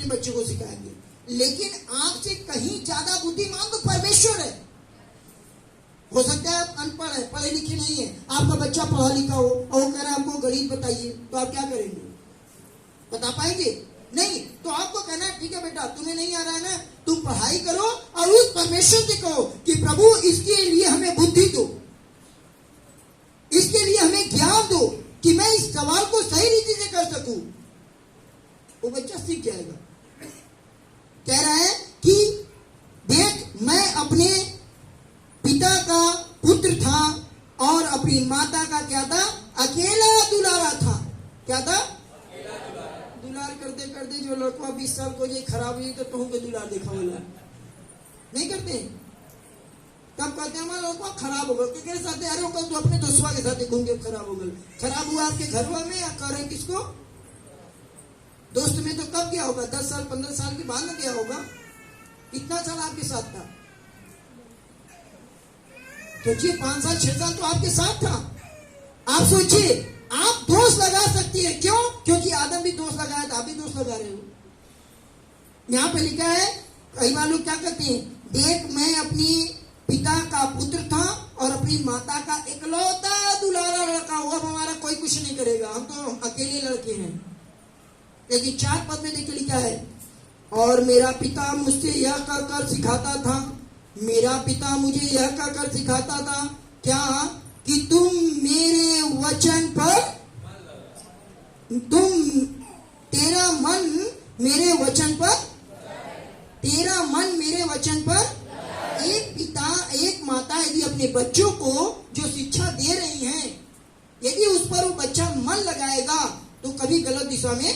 अपने बच्चों को सिखाएंगे। लेकिन आपसे कहीं ज्यादा बुद्धिमान तो परमेश्वर है। हो सकता है आप अनपढ़ है, पढ़े लिखे नहीं है, आपका बच्चा पढ़ा लिखा हो और वो कह रहा है हमको गणित बताइए, तो आप क्या करेंगे? बता पाएंगे? नहीं। तो आपको कहना है ठीक है बेटा, तुम्हें नहीं आ रहा है ना, तुम पढ़ाई करो और उस परमेश्वर से कहो कि प्रभु इसके लिए हमें बुद्धि दो, इसके लिए हमें ज्ञान दो कि मैं इस सवाल को सही रीति से कर सकूं। वो बच्चा सीख जाएगा। कह रहा है कि देख, मैं अपने पिता का पुत्र था और अपनी माता का क्या था? अकेला दुलारा था। क्या था? दुलार करते करते जो लड़का 20 साल को ये खराब हुई तो तुम के दुलार देखा बोला नहीं करते। तब कहते हैं हमारा लड़का खराब होगा, किसके साथ? अरे होगा तो अपने दोस्तों के साथ घूमके खराब होगा। खराब हुआ आपके घर में या कर रहे किसको? दोस्त में तो कब गया होगा? 10 साल 15 साल के बाद में गया होगा। कितना साल आपके साथ था? सोचिए 5 साल 6 साल तो आपके साथ था। आप सोचिए, आप दोष लगा सकती है। क्यों? क्योंकि आदम भी दोष लगाया था, आप भी दोष लगा रहे हो। यहां पे लिखा है, कई बार लोग क्या करते हैं, देख मैं अपनी पिता का पुत्र था और अपनी माता का इकलौता दुलारा लड़का हुआ, हमारा कोई कुछ नहीं करेगा, हम तो अकेले लड़के हैं। लेकिन 4 पद में देखिए लिखा है, और मेरा पिता मुझसे यह कर सिखाता था, मेरा पिता मुझे यह कहकर सिखाता था क्या? कि तुम मेरे वचन पर, तेरा मन मेरे वचन पर, तेरा मन मेरे वचन पर। एक पिता एक माता यदि अपने बच्चों को जो शिक्षा दे रही हैं, यदि उस पर वो बच्चा मन लगाएगा तो कभी गलत दिशा में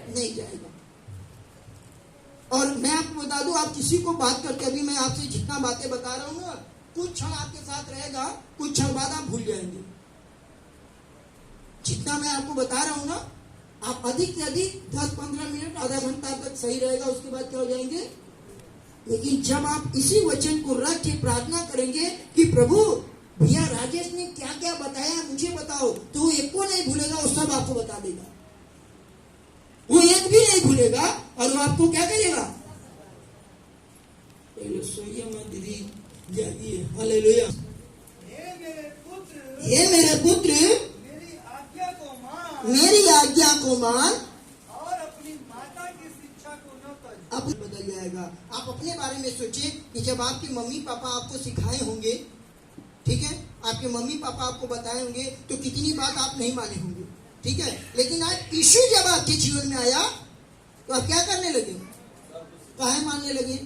नहीं जाएगा। और मैं आपको बता दूं, आप किसी को बात करके, अभी मैं आपसे जितना बातें बता रहा हूं ना, कुछ क्षण आपके साथ रहेगा, कुछ क्षण बाद आप भूल जाएंगे। जितना मैं आपको बता रहा हूं ना, आप अधिक से अधिक 10-15 मिनट आधा घंटा तक सही रहेगा, उसके बाद क्या हो जाएंगे। लेकिन जब आप इसी वचन को रख के प्रार्थना करेंगे कि प्रभु भैया राजेश ने क्या क्या बताया मुझे बताओ, तो वो एक को नहीं भूलेगा, वो सब आपको बता देगा। वो एक भी नहीं भूलेगा और वो आपको क्या करेगा? दीदी जागिए, हालेलुया। हे मेरे पुत्र मेरी आज्ञा को मान और अपनी माता की शिक्षा को न कर। अब बदल जाएगा। आप अपने बारे में सोचिए कि जब आपके मम्मी पापा आपको सिखाए होंगे, ठीक है, आपके मम्मी पापा आपको बताए होंगे, तो कितनी बात आप नहीं माने होंगे, ठीक है। लेकिन आज यीशु जब आपके जीवन में आया तो आप क्या करने लगे? काहे मानने लगे?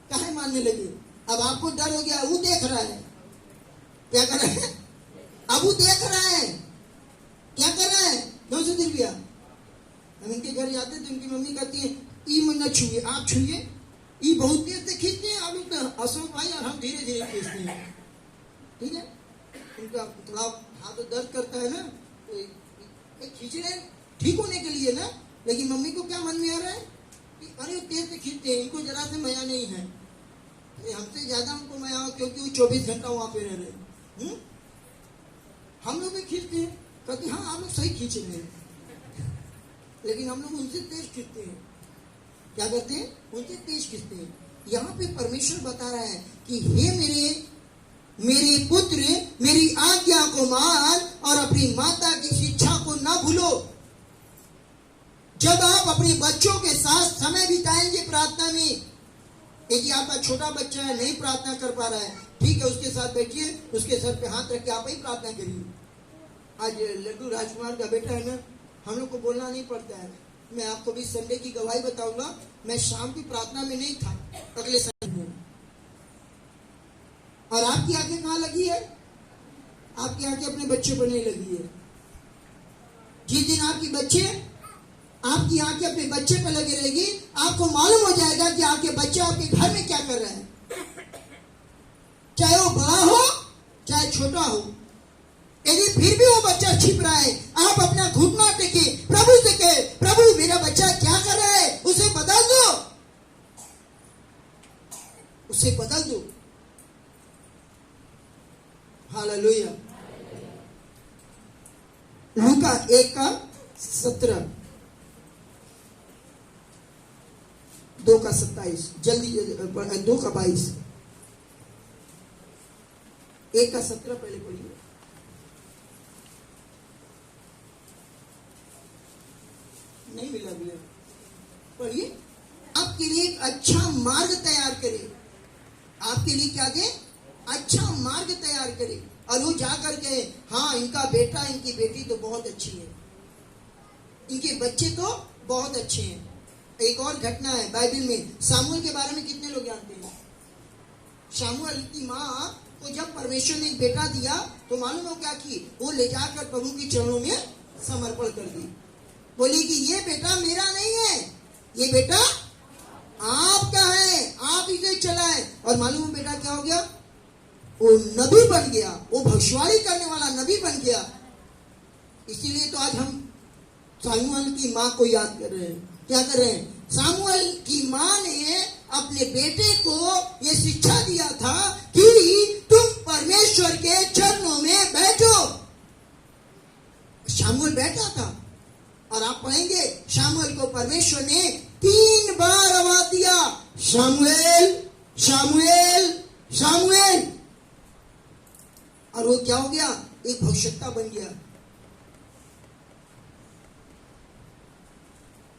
काहे मानने लगे? अब आपको डर हो गया। वो देख रहा है, क्या कर रहा है? अब वो देख रहा है, क्या कर रहा है? 900 रुपया। हम इनके घर जाते तो इनकी मम्मी कहती है ई मन न छुए, आप छुए। ई बहुत देर से खींचते हैं, आप लोग तो अशोक भाई और हम धीरे धीरे खींचते हैं, ठीक है। उनका थोड़ा हाथ दर्द करता है ना, तो खींच रहे ठीक होने के लिए ना। लेकिन मम्मी को क्या मन में आ रहा है कि अरे तेज से खींचते हैं, इनको जरा से मया नहीं है। हमसे ज्यादा हमको मया हो, क्योंकि वो 24 घंटा वहां पे रह रहे। हम लोग भी खींचते हैं, कहते हाँ आप लोग सही खींच रहे हैं, लेकिन हम लोग उनसे तेज खींचते हैं। क्या करते हैं? उनसे तेज खींचते हैं। यहाँ पे परमेश्वर बता रहा है कि हे मेरे पुत्र मेरी आज्ञा को मान और अपनी माता की शिक्षा को ना भूलो। जब आप अपने बच्चों के साथ समय बिताएंगे प्रार्थना में, यदि आपका छोटा बच्चा है नहीं प्रार्थना कर पा रहा है, ठीक है, उसके साथ बैठिए, उसके सर पे हाथ रख के आप ही प्रार्थना करिए। आज लड्डू राजकुमार का बेटा है ना, हम लोग को बोलना नहीं पड़ता है। मैं आपको भी संडे की गवाही बताऊंगा, मैं शाम की प्रार्थना में नहीं था अगले संडे में। और आपकी आंखें कहाँ लगी है? आपकी आंखें अपने बच्चे पर नहीं लगी है। जिस दिन आपकी आंखें अपने बच्चे पर लगी रहेगी, आपको मालूम हो जाएगा कि आपके बच्चे आपके घर में क्या कर रहे हैं, चाहे वो बड़ा हो चाहे छोटा हो। यदि फिर भी वो बच्चा छिप रहा है, आप अपना घुटना टेके प्रभु से कहे, प्रभु मेरा बच्चा क्या कर रहा है, उसे बदल दो, उसे बदल दो। हालेलुया। लूका 1:17। 2 का 27, जल्दी 2 का 22, 1 का 17 पहले पढ़िए। नहीं मिला भैया, पढ़िए। आपके लिए एक अच्छा मार्ग तैयार करे, आपके लिए क्या दे? अच्छा मार्ग तैयार करे। और वो जा करके, हाँ इनका बेटा इनकी बेटी तो बहुत अच्छी है, इनके बच्चे तो बहुत अच्छे हैं। एक और घटना है बाइबल में, सामुएल के बारे में कितने लोग जानते हैं? सामुएल की माँ को जब परमेश्वर ने एक बेटा दिया तो मालूम है क्या की? वो ले जाकर प्रभु के चरणों में समर्पण कर दी। बोली कि ये बेटा मेरा नहीं है, ये बेटा आपका है, आप इसे चलाए। और मालूम है बेटा क्या हो गया? वो नबी बन गया, वो भविष्यवाणी करने वाला नबी बन गया। इसीलिए तो आज हम सामुएल की माँ को याद कर रहे हैं। क्या कर रहे हैं? सामुएल की माँ ने अपने बेटे को ये शिक्षा दिया था कि तुम परमेश्वर के चरणों में बैठो। सामुएल बैठा था, और आप पढ़ेंगे सामुएल को परमेश्वर ने 3 बार आवाज दिया, सामुएल सामुएल सामुएल। और वो क्या हो गया? एक भविष्यता बन गया।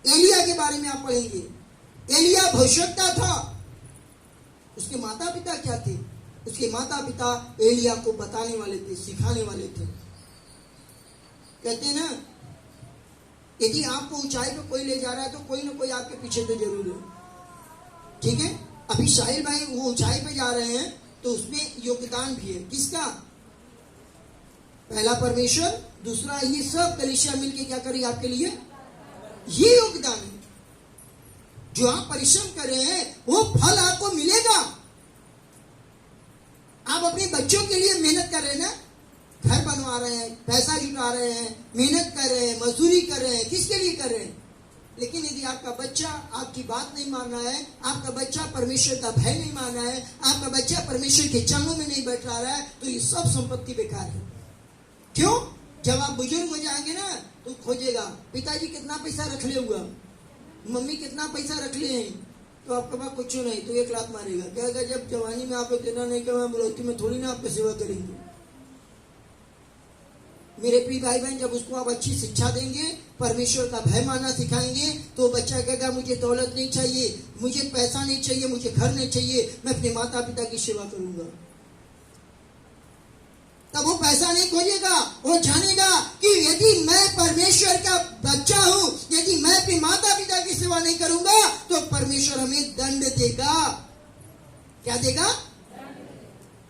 एलिया के बारे में आप पढ़ेंगे, एलिया भविष्यता था। उसके माता पिता क्या थे? उसके माता पिता एलिया को बताने वाले थे, सिखाने वाले थे। कहते हैं ना, यदि आपको ऊंचाई पे कोई ले जा रहा है तो कोई ना कोई आपके पीछे तो जरूर है, ठीक है? अभी साहिल भाई वो ऊंचाई पे जा रहे हैं तो उसमें योगदान भी है। किसका? पहला परमेश्वर, दूसरा ये सब कलीसिया मिलके क्या करेगी आपके लिए? ये योगदान है। जो आप परिश्रम कर रहे हैं वो फल आपको मिलेगा। आप अपने बच्चों के लिए मेहनत कर रहे हैं ना, घर बनवा रहे हैं, पैसा जुटा रहे हैं, मेहनत कर रहे हैं, मजदूरी कर रहे हैं, किसके लिए कर रहे हैं? लेकिन यदि आपका बच्चा आपकी बात नहीं मान रहा है, आपका बच्चा परमेश्वर का भय नहीं मान रहा है, आपका बच्चा परमेश्वर के चरणों में नहीं बैठ रहा है, तो ये सब संपत्ति बेकार है। क्यों? जब आप बुजुर्ग हो जाएंगे ना तो खोजेगा, पिताजी कितना पैसा रख ले हुआ, मम्मी कितना पैसा रख ले हैं, तो आपके पास कुछ नहीं, तो 1 लात मारेगा। कहेगा जब जवानी में आपको देना नहीं कि मैं बुढ़ौती में थोड़ी ना आपकी सेवा करेंगे। मेरे प्रिय भाई बहन, जब उसको आप अच्छी शिक्षा देंगे, परमेश्वर का भय मानना सिखाएंगे, तो बच्चा कहेगा मुझे दौलत नहीं चाहिए, मुझे पैसा नहीं चाहिए, मुझे घर नहीं चाहिए, मैं अपने माता पिता की सेवा करूंगा। तब वो पैसा नहीं खोजेगा, वो जानेगा कि यदि मैं परमेश्वर का बच्चा हूं, यदि मैं अपने माता पिता की सेवा नहीं करूंगा तो परमेश्वर हमें दंड देगा। क्या देगा?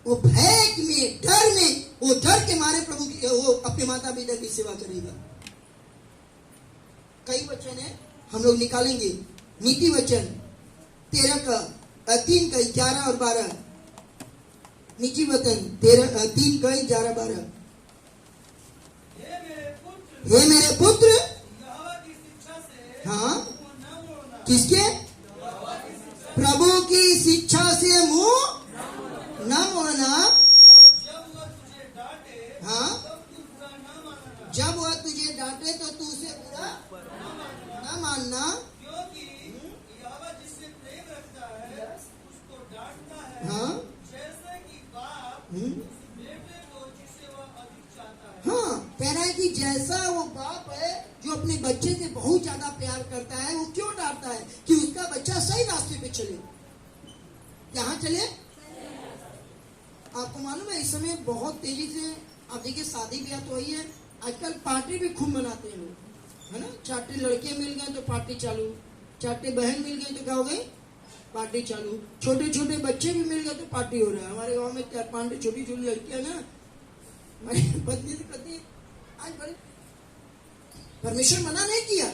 वो भय में, डर में, वो डर के मारे प्रभु की, वो अपने माता पिता की सेवा करेगा। कई वचन है हम लोग निकालेंगे। नीति वचन 3 का 11 और 12। नीति वचन 3 का 11 12। हे मेरे पुत्र, हाँ किसके? प्रभु की शिक्षा से मुंह न मोड़ना। हाँ, जब वह तुझे डांटे तो तू उसे बुरा न मानना, क्योंकि यहोवा जिससे प्रेम रखता है उसको डांटता है, हाँ जैसे कि बाप उस बेटे को जिसे वह अधिक चाहता है। हाँ, कह रहा है कि जैसा वो बाप है जो अपने बच्चे से बहुत ज्यादा प्यार करता है, वो क्यों डांटता है? कि उसका बच्चा सही रास्ते पे चले। कहाँ चले? आपको मालूम है इस समय बहुत तेजी से आप देखिए, शादी ब्याह तो वही है, आजकल पार्टी भी खूब मनाते हैं लोग, है ना? 4 लड़के मिल गए तो पार्टी चालू, 4 बहन मिल गए तो क्या हो गई? पार्टी चालू। छोटे छोटे बच्चे भी मिल गए तो पार्टी हो रहा है। हमारे गांव में 4-5 छोटी छोटी लड़कियां ना, हमारी पत्नी से कहती आज बड़े परमेश्वर मना नहीं किया,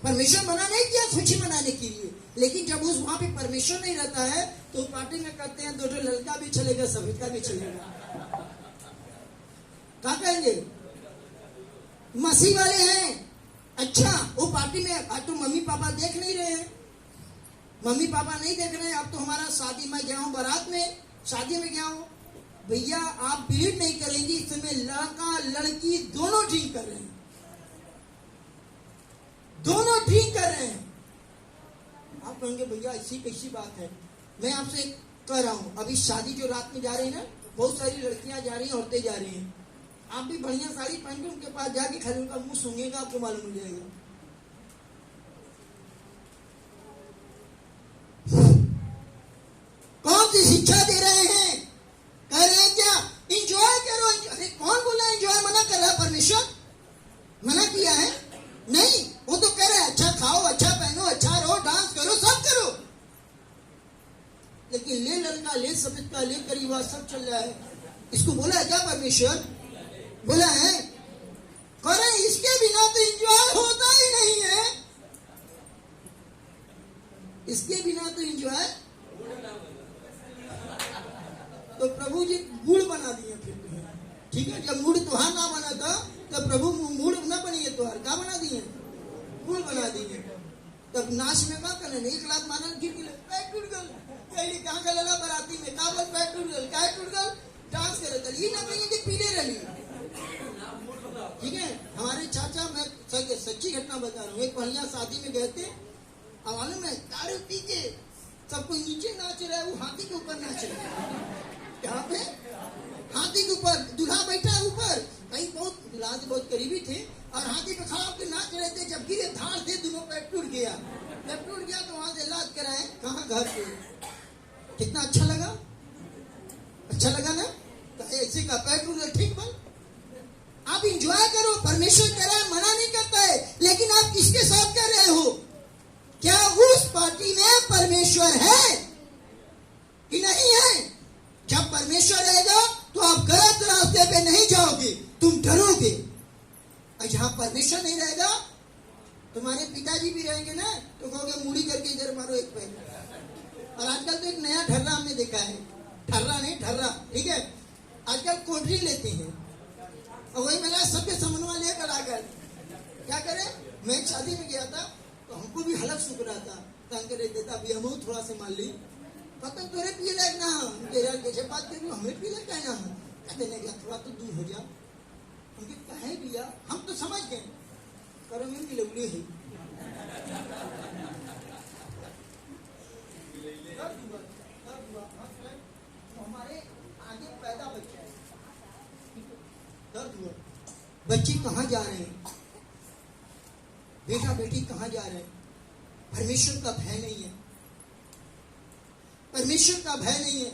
परमेश्वर मना नहीं किया खुशी मनाने के लिए, लेकिन जब उस वहां पे परमेश्वर नहीं रहता है तो पार्टी में करते हैं 2 लड़का भी चलेगा, सफेद का भी चलेगा। क्या कहेंगे? मसीह वाले हैं। अच्छा, वो पार्टी में आज तो मम्मी पापा देख नहीं रहे हैं, मम्मी पापा नहीं देख रहे हैं। अब तो हमारा शादी में गया हूं, बारात में, शादी में गया हूं, भैया आप बिलीव नहीं करेंगे, इस समय लड़का लड़की दोनों ड्रिंक कर रहे हैं, दोनों ड्रिंक कर रहे हैं। आप कहेंगे भैया ऐसी कैसी बात है। मैं आपसे कह रहा हूँ, अभी शादी जो रात में जा रही है ना, बहुत सारी लड़कियां जा रही हैं, औरतें जा रही हैं। आप भी बढ़िया साड़ी पहन के उनके पास जाके खाली उनका मुंह सूंघेगा, आपको मालूम हो जाएगा। कौन सी शिक्षा दे रहे हैं? कह रहे हैं क्या इंजॉय करो? अरे कौन बोला इंजॉय मना कर रहा है? परमेश्वर मना किया है? नहीं, वो तो कह रहे हैं अच्छा खाओ, अच्छा पहनो, अच्छा रहो, डांस करो, सब करो। लेकिन ले लड़का, ले सफेद का, ले करीबा, सब चल रहा है। इसको बोला है क्या परमेश्वर? बोला है? कह रहे हैं इसके बिना तो इंजॉय होता ही नहीं है। इसके बिना तो इंजॉय, तो प्रभु जी मूड बना दिए फिर। ठीक है, जब मूड तुहार ना बना था तब प्रभु मूड ना बनिए, तुहार क्या बना दिए? मूड बना दिए। तब नाच में क्या करने? 1 लाख मारना, गिर गिर पैर टूट गल, कहीं कहाँ का लला बराती में का बोल पैर टूट गल, क्या टूट गल, डांस करे तल ये ना कहिए कि पीले रही। ठीक है, हमारे चाचा, मैं सच्ची घटना बता रहा हूँ, एक बढ़िया शादी में गए थे, अब मालूम है दारू पी के सब कोई नीचे नाच रहा है, वो हाथी के ऊपर नाच रहा है। यहाँ पे हाथी के ऊपर दूल्हा बैठा है ऊपर, कहीं बहुत दूल्हा से बहुत करीबी थे, और हाथी पे खड़ा होकर नाच रहे थे। जब गिरे धार से दोनों पैर टूट गया। जब टूट गया तो वहां से इलाज कराए, कहाँ? घर पे। कितना अच्छा लगा? अच्छा लगा ना? ऐसे का पैर टूट गया, ठीक बन। आप इंजॉय करो, परमेश्वर कह रहा है, मना नहीं करता है, लेकिन आप किसके साथ कर रहे हो? क्या उस पार्टी में परमेश्वर है कि नहीं है? जब परमेश्वर रहेगा तो आप गलत रास्ते पे नहीं जाओगे, तुम डरोगे। और जहां परमेश्वर नहीं रहेगा, तुम्हारे पिताजी भी रहेंगे ना, तो कहोगे मुड़ी करके इधर मारो एक पैर। और आजकल तो एक नया ढर्रा हमने देखा है, ठर्रा नहीं ढर्रा, ठीक है। आजकल कोठरी लेते हैं और वही मेरा सबके समन्वय लेकर आकर क्या करे। मैं एक शादी में गया था तो हमको भी हलक सूख रहा था, तंग कर देता भी हम थोड़ा से मान ली, पता तोरे पिए लायक ना हम तेरा कैसे बात कर रही, हमें पिए लायक ना हम कहते नहीं गया, थोड़ा तो दूर हो जा। उनके कहे भैया, हम तो समझ गए पर हमें मिलौले है। हमारे आगे पैदा बच्चा है, दर्द हुआ, बच्चे कहाँ जा रहे हैं, बेटा बेटी कहाँ जा रहे हैं? परमेश्वर का भय नहीं है, परमेश्वर का भय नहीं है।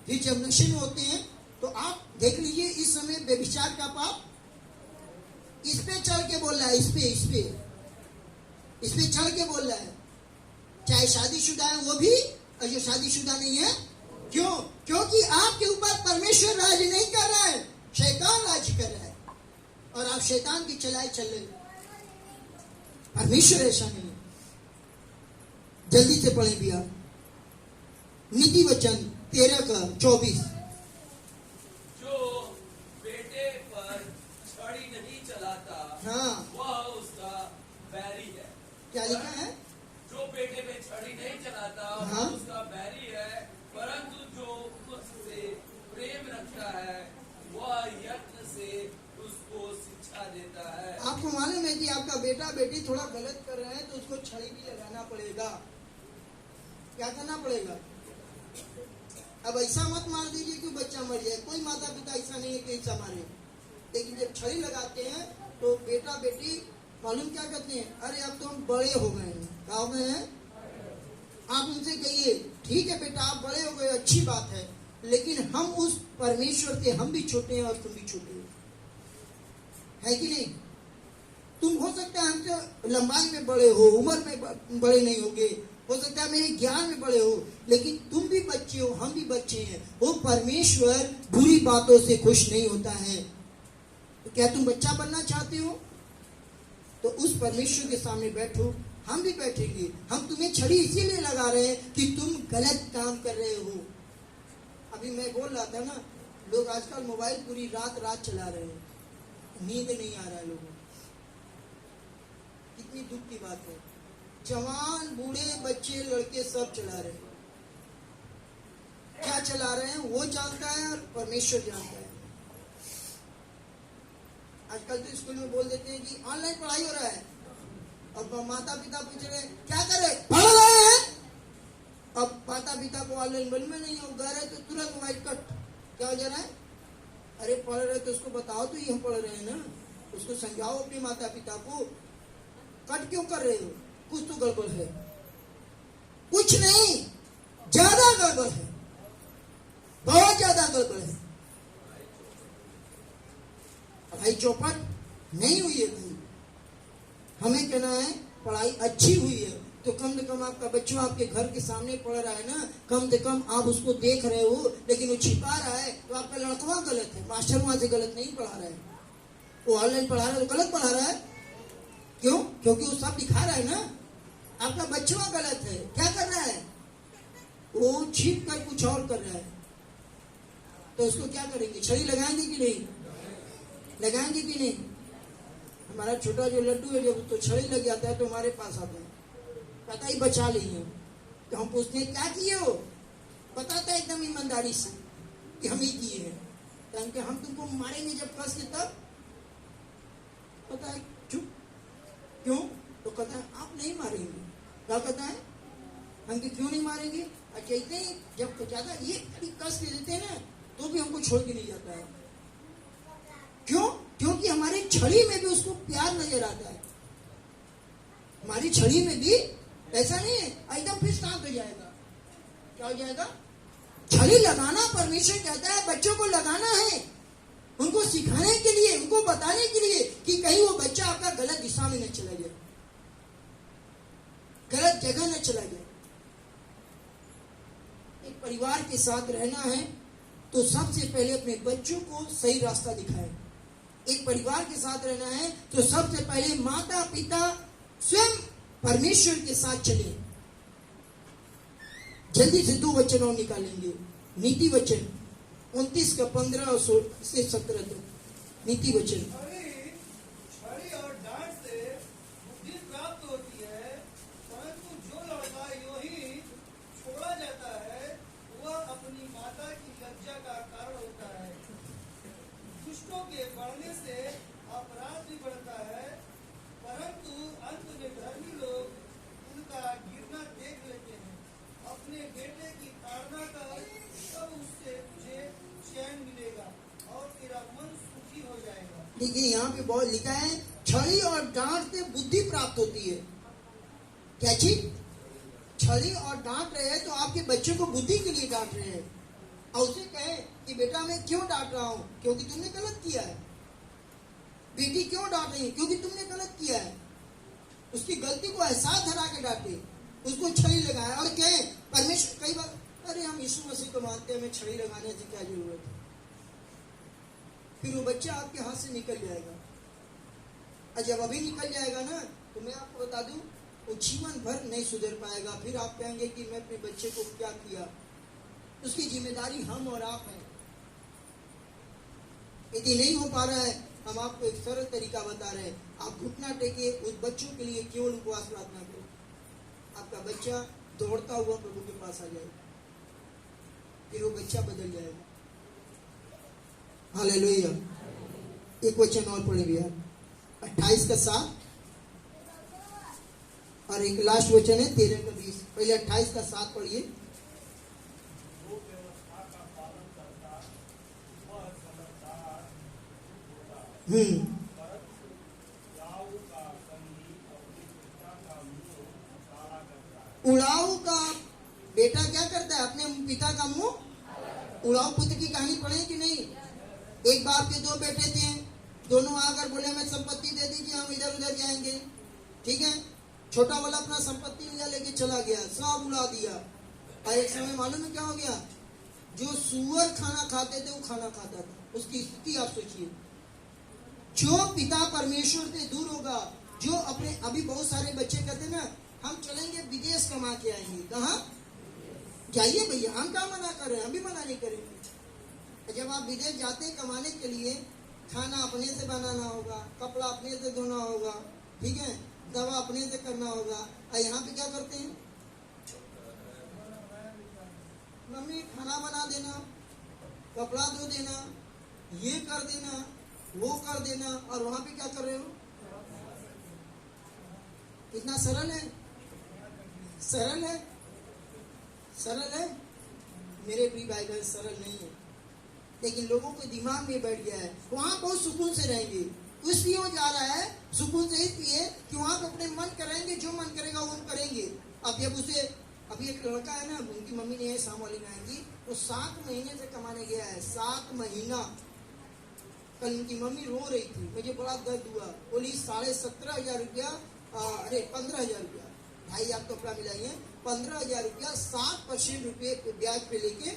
ये जब नशे में होते हैं तो आप देख लीजिए, इस समय व्यभिचार का पाप इस पे चढ़ के बोल रहा है, इस पे चढ़ के बोल रहा है। चाहे शादीशुदा है वो भी, और जो शादीशुदा नहीं है। क्यों? क्योंकि आपके ऊपर परमेश्वर राज नहीं कर रहा है, शैतान राज कर रहा है, और आप शैतान की चलाए चल रहे। परमेश्वर ऐसा नहीं है। जल्दी से पढ़े भैया, नीति वचन 13:24। जो बेटे पर छड़ी नहीं चलाता, हाँ, वह उसका बैरी है। क्या लिखा है? जो बेटे पे छड़ी नहीं चलाता, हाँ? वह उसका बैरी है, परंतु जो उससे प्रेम रखता है, वह यत्न से उसको शिक्षा देता है। आपको मालूम है कि आपका बेटा बेटी थोड़ा गलत कर रहे हैं तो उसको छड़ी भी लगाना पड़ेगा। क्या करना पड़ेगा? अब ऐसा मत मार दीजिए कि बच्चा मर जाए, कोई माता पिता ऐसा नहीं है कि ऐसा मारे। लेकिन जब छड़ी लगाते हैं तो बेटा बेटी मालूम क्या कहते हैं, अरे अब तो हम बड़े हो गए हैं। क्या हो गए हैं? आप उनसे कहिए ठीक है बेटा आप बड़े हो गए, अच्छी बात है, लेकिन हम उस परमेश्वर से हम भी छोटे हैं और तुम भी छोटे है कि नहीं? तुम हो सकता है हमसे लंबाई में बड़े हो, उम्र में बड़े नहीं होगे, हो सकता है मेरे ज्ञान में बड़े हो, लेकिन तुम भी बच्चे हो, हम भी बच्चे हैं। वो परमेश्वर बुरी बातों से खुश नहीं होता है। तो क्या तुम बच्चा बनना चाहते हो? तो उस परमेश्वर के सामने बैठो, हम भी बैठेंगे। हम तुम्हें छड़ी इसीलिए लगा रहे हैं कि तुम गलत काम कर रहे हो। अभी मैं बोल रहा था ना, लोग आजकल मोबाइल पूरी रात चला रहे हैं, नींद नहीं आ रहा है लोगों को। कितनी दुख की बात है। जवान बूढ़े बच्चे लड़के सब चला रहे हैं। क्या चला रहे हैं वो जानता है और परमेश्वर जानता है। आजकल तो स्कूल में बोल देते हैं कि ऑनलाइन पढ़ाई हो रहा है, अब माता पिता पूछ रहे क्या करे, पढ़ रहे हैं। अब माता पिता को ऑनलाइन बोल में नहीं हो गा रहे तो तुरंत वाइट कट। क्या हो जा रहा है, अरे पढ़ रहे तो उसको बताओ तो ये हम पढ़ रहे हैं ना, उसको समझाओ अपने माता पिता को, कट क्यों कर रहे हो, कुछ तो गड़बड़ है। कुछ नहीं, ज्यादा गड़बड़ है, बहुत ज्यादा गड़बड़ है। पढ़ाई चौपट नहीं हुई है भाई, हमें कहना है पढ़ाई अच्छी हुई है तो कम से कम आपका बच्चा आपके घर के सामने पढ़ रहा है ना, कम से कम आप उसको देख रहे हो, लेकिन वो छिपा रहा है तो आपका लड़का गलत है, मास्टर वहां से गलत नहीं पढ़ा रहा है, वो ऑनलाइन पढ़ा रहा है तो गलत पढ़ा रहा है। क्यों? क्योंकि वो सब दिखा रहा है ना। आपका बच्चा गलत है, क्या कर रहा है, वो छिप कर कुछ और कर रहा है, तो उसको क्या करेंगे, छड़ी लगाएंगे कि नहीं, लगाएंगे कि नहीं। हमारा छोटा जो लड्डू है जब तो छड़ी लग जाता है तो हमारे पास आता है, पता ही बचा ली तो हम पूछते हैं क्या किए हो, बताता है एकदम ईमानदारी से कि हम ही किए हैं, तो हम तुमको मारेंगे जब कस के तब, पता है चुप क्यों, तो कहता है आप नहीं मारेंगे। क्या कहता है, हम क्यों नहीं मारेंगे, अच्छा इतने ही जब ज्यादा ये कस के देते हैं ना तो भी हमको छोड़ के नहीं जाता है। क्यों? क्योंकि हमारी छड़ी में भी उसको प्यार नजर आता है, हमारी छड़ी में भी ऐसा नहीं है एकदम फिर शांत हो जाएगा। क्या हो जाएगा, छड़ी लगाना परमेश्वर कहता है बच्चों को लगाना है, उनको सिखाने के लिए, उनको बताने के लिए कि कहीं वो बच्चा आपका गलत दिशा में न चला जाए, गलत जगह न चला जाए। एक परिवार के साथ रहना है तो सबसे पहले अपने बच्चों को सही रास्ता दिखाएं। एक परिवार के साथ रहना है तो सबसे पहले माता पिता स्वयं परमेश्वर के साथ चले। जल्दी से 2 वचन और निकालेंगे, नीति वचन 29 का 15 और 17 तक। नीति वचन, छड़ी और डांट से बुद्धि प्राप्त होती है, परंतु जो लड़का यूं ही छोड़ा जाता है वह अपनी माता की लज्जा का कारण होता है। दुष्टों के बढ़ने से अपराध भी बढ़ता है, परंतु अंत में धर्मी लोग उनका गिरना देख लेते हैं। अपने बेटे की ताड़ना कर, तब उससे तुझे चैन मिलेगा और तेरा मन सुखी हो जाएगा। देखिए यहाँ पे बहुत लिखा है छड़ी और डांट से बुद्धि प्राप्त होती है। क्या चीज? छड़ी और डांट रहे हैं तो आपके बच्चे को बुद्धि के लिए डांट रहे हैं, और उसे कहे कि बेटा मैं क्यों डांट रहा हूं, क्योंकि तुमने गलत किया है। बेटी क्यों डांट रही है, क्योंकि तुमने गलत किया है। उसकी गलती को एहसास धरा के डांटे, उसको छड़ी लगाए और कहे परमेश्वर, कई बार अरे हम यीशु मसीह को मानते हैं, हमें छड़ी लगाने की क्या जरूरत है। फिर वो बच्चा आपके हाथ से निकल जाएगा, और जब अभी निकल जाएगा ना तो मैं आपको बता दूं वो जीवन भर नहीं सुधर पाएगा। फिर आप कहेंगे कि मैं अपने बच्चे को क्या किया। उसकी जिम्मेदारी हम और आप है। यदि नहीं हो पा रहा है, हम आपको एक सरल तरीका बता रहे हैं, आप घुटना टेके उस बच्चों के लिए केवल उपवास प्रार्थना करो, आपका बच्चा दौड़ता हुआ प्रभु के पास आ जाएगा, फिर वो बच्चा बदल जाएगा। हालेलुया। एक वचन और पढ़े भैया, 28 का 7 और एक लास्ट वचन है 13 का 20। पहले 28 का 7 पढ़िए। जो व्यवस्था का पालन करता वह समझदार होता है, परंतु उड़ाऊ का संगी अपने पिता का मुंह काला करता है। उड़ाऊ का बेटा क्या करता है, अपने पिता का मुंह। उड़ाऊ पुत्र की कहानी पढ़े कि नहीं? एक बाप के 2 बेटे थे, दोनों आकर बोले हमें संपत्ति दे दीजिए, हम इधर उधर जाएंगे। ठीक है, छोटा वाला अपना संपत्ति लिया लेके चला गया, सब उड़ा दिया। और एक समय मालूम है क्या हो गया, जो सुअर खाना खाते थे वो खाना खाता था। उसकी स्थिति आप सोचिए। जो पिता परमेश्वर से दूर होगा, जो अपने, अभी बहुत सारे बच्चे कहते ना हम चलेंगे विदेश कमा के आएंगे। कहाँ जाइए भैया, हम क्या मना कर रहे हैं, हम भी मना नहीं करेंगे। जब आप विदेश जाते हैं कमाने के लिए, खाना अपने से बनाना होगा, कपड़ा अपने से धोना होगा, ठीक है, दवा अपने से करना होगा। और यहाँ पे क्या करते हैं, मम्मी खाना बना देना, कपड़ा धो देना, ये कर देना, वो कर देना, और वहां पे क्या कर रहे हो, इतना सरल है, सरल है, सरल है मेरे प्रिय भाई बहन, सरल नहीं है। लेकिन लोगों के दिमाग में बैठ गया है, वहां बहुत सुकून से रहेंगे। इसलिए वो जा रहा है सुकून से, इसलिए कि वहां पे अपने मन करेंगे, जो मन करेगा वो हम करेंगे। अब जब उसे, अभी एक लड़का है ना, उनकी मम्मी ने शाम वाली में आएंगी, वो 7 महीने से कमाने गया है, 7 महीना। कल उनकी मम्मी रो रही थी, मुझे बड़ा दर्द हुआ, बोली 17,500 रुपया, अरे 15,000 रुपया, 2,500 कपड़ा मिलाइए, 15,000 रुपया 7% रुपये ब्याज पे लेके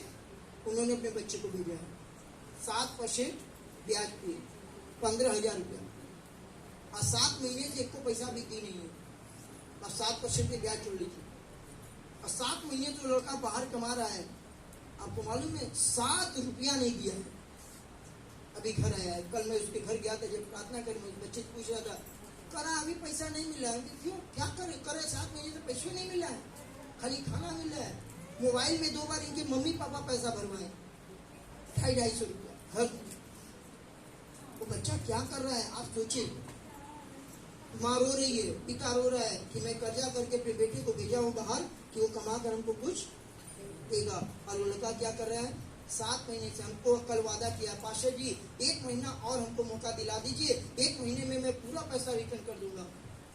उन्होंने अपने बच्चे को भेजा है। 7% ब्याज पे 15,000 रुपया, और 7 महीने से एक को पैसा भी दी नहीं है, और 7% पे ब्याज छोड़ लीजिए। और 7 महीने तो लड़का बाहर कमा रहा है, आपको मालूम है 7 रुपया नहीं दिया है। अभी घर आया है, कल मैं उसके घर गया था, जब प्रार्थना कर बच्चे से पूछ रहा था, करा अभी पैसा नहीं मिला है, क्यों, क्या करे 7 महीने से पैसे नहीं मिला है, खाली खाना मिल रहा है। मोबाइल में 2 बार इनके मम्मी पापा पैसा भरवाए, 250 रुपया घर। वो बच्चा क्या कर रहा है आप सोचिए। माँ रो रही है, पिता रो रहा है कि मैं कर्जा करके अपने बेटे को भेजा हूँ बाहर कि वो कमा कर हमको कुछ देगा, और वो लड़का क्या कर रहा है, 7 महीने से हमको कल वादा किया, पास्टर जी 1 महीना और हमको मौका दिला दीजिए, 1 महीने में मैं पूरा पैसा रिटर्न कर दूंगा।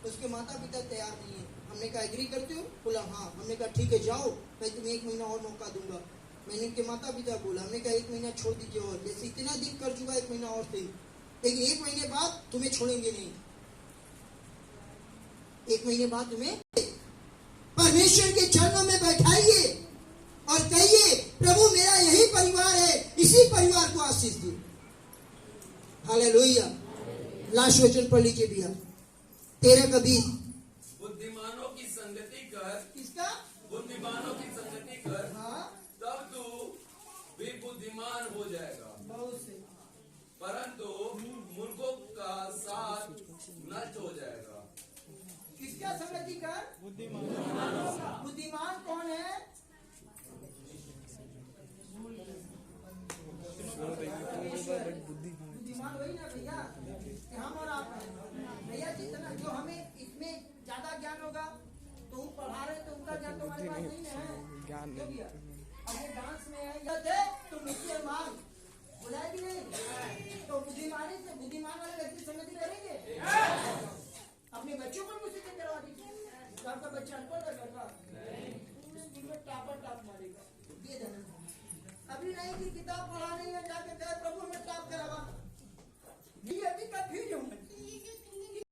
उसके माता पिता तैयार नहीं है। हमने कहा एग्री करते हो, बोला हाँ। हमने कहा ठीक है जाओ, मैं तुम्हें 1 महीना और मौका दूंगा। मैंने उनके माता पिता बोला, हमने कहा 1 महीना छोड़ दीजिए, और जैसे इतना दिन कर चुका 1 महीना और सही, लेकिन 1 महीने बाद तुम्हें छोड़ेंगे नहीं, 1 महीने बाद तुम्हें परमेश्वर के चरणों में बैठाइए और कहिए प्रभु मेरा यही परिवार है, इसी परिवार को आशीष दिए। हालेलुया। लास्ट वचन पढ़ लीजिए भैया, 13 का 20। बुद्धिमानों की संगति कर, किसका? बुद्धिमानों की संगति कर, हाँ, तब तू भी बुद्धिमान हो जाएगा, बहुत से। परंतु मूर्खों का साथ नष्ट हो जाएगा। किसका संगति कर? बुद्धिमान। बुद्धिमान कौन है? बुद्धिमान वही ना भैया कि हम और आप हैं भैया। जितना जो हमें इसमें ज्यादा ज्ञान होगा, तो वो पढ़ा रहे तो उनका ज्ञान तो हमारे पास नहीं है ज्ञान नहीं भैया। अब वो डांस में है या थे तो मुझसे मांग बुलाए भी नहीं, तो बुद्धिमानी से बुद्धिमान वाले व्यक्ति संगति करेंगे। अपने बच्चों को मुझसे करवा दीजिए, आपका बच्चा अनपढ़ करता स्कूल में टापर टाप मारेगा, ये धन अभी नहीं कि किताब पढ़ा नहीं है, जाके